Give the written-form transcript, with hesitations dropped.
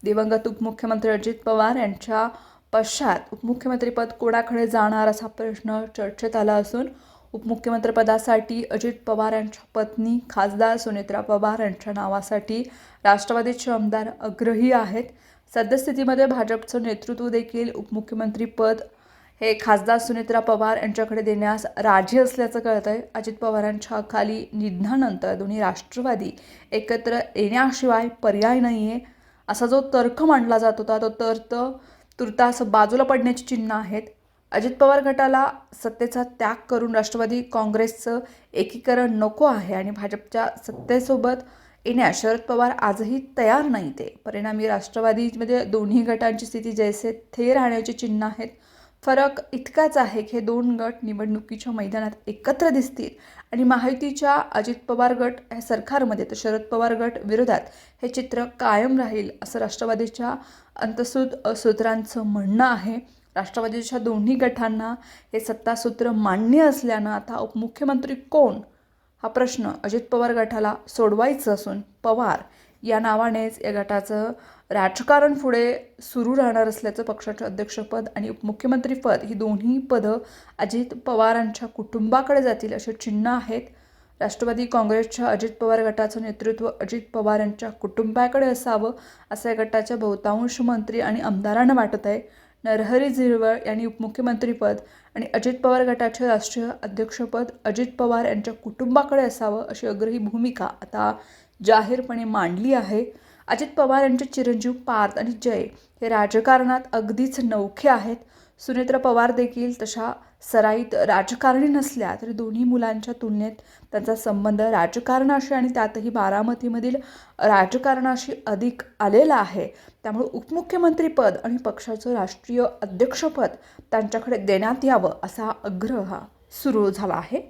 दिवंगत उपमुख्यमंत्री अजित पवार यांच्या पश्चात उपमुख्यमंत्रीपद कोणाकडे जाणार असा प्रश्न चर्चेत आला असून उपमुख्यमंत्रीपदासाठी अजित पवार यांच्या पत्नी खासदार सुनेत्रा पवार यांच्या नावासाठी राष्ट्रवादीचे आमदार आग्रही आहेत. सद्यस्थितीमध्ये भाजपचं नेतृत्व देखील उपमुख्यमंत्रीपद हे खासदार सुनेत्रा पवार यांच्याकडे देण्यास राजी असल्याचं कळतंय. अजित पवारांच्या अकाली निधनानंतर दोन्ही राष्ट्रवादी एकत्र येण्याशिवाय पर्याय नाही आहे असा जो तर्क मांडला जात होता तो तर्क तुर्तास बाजूला पडण्याची चिन्ह आहेत. अजित पवार गटाला सत्तेचा त्याग करून राष्ट्रवादी काँग्रेसचं एकीकरण नको आहे आणि भाजपच्या सत्तेसोबत येण्यास शरद पवार आजही तयार नाही. ते परिणामी राष्ट्रवादीमध्ये दोन्ही गटांची स्थिती जैसे थे राहण्याची चिन्ह आहेत. फरक इतकाच आहे की हे दोन गट निवडणुकीच्या मैदानात एकत्र दिसतील आणि महायुतीच्या अजित पवार गट हे सरकारमध्ये तर शरद पवार गट विरोधात हे चित्र कायम राहील असं राष्ट्रवादीच्या अंतसूत सूत्रांचं म्हणणं आहे. राष्ट्रवादीच्या दोन्ही गटांना हे सत्तासूत्र मान्य असल्यानं आता उपमुख्यमंत्री कोण हा प्रश्न अजित पवार गटाला सोडवायचा असून पवार या नावानेच या गटाचं राजकारण पुढे सुरू राहणार असल्याचं पक्षाचं अध्यक्षपद आणि उपमुख्यमंत्रीपद ही दोन्ही पदं अजित पवारांच्या कुटुंबाकडे जातील असे चिन्ह आहेत. राष्ट्रवादी काँग्रेसच्या अजित पवार गटाचं नेतृत्व अजित पवार यांच्या कुटुंबाकडे असावं असं या गटाच्या बहुतांश मंत्री आणि आमदारांना वाटत आहे. नरहरी झिरवळ यांनी उपमुख्यमंत्रीपद आणि अजित पवार गटाचे राष्ट्रीय अध्यक्षपद अजित पवार यांच्या कुटुंबाकडे असावं अशी आग्रही भूमिका आता जाहीरपणे मांडली आहे. अजित पवार यांचे चिरंजीव पार्थ आणि जय हे राजकारणात अगदीच नवखे आहेत. सुनेत्रा पवार देखील तशा सराईत राजकारणी नसल्या तरी दोन्ही मुलांच्या तुलनेत त्यांचा संबंध राजकारणाशी आणि त्यातही बारामतीमधील राजकारणाशी अधिक आलेला आहे. त्यामुळे उपमुख्यमंत्रीपद आणि पक्षाचं राष्ट्रीय अध्यक्षपद त्यांच्याकडे देण्यात यावं असा आग्रह सुरू झाला आहे.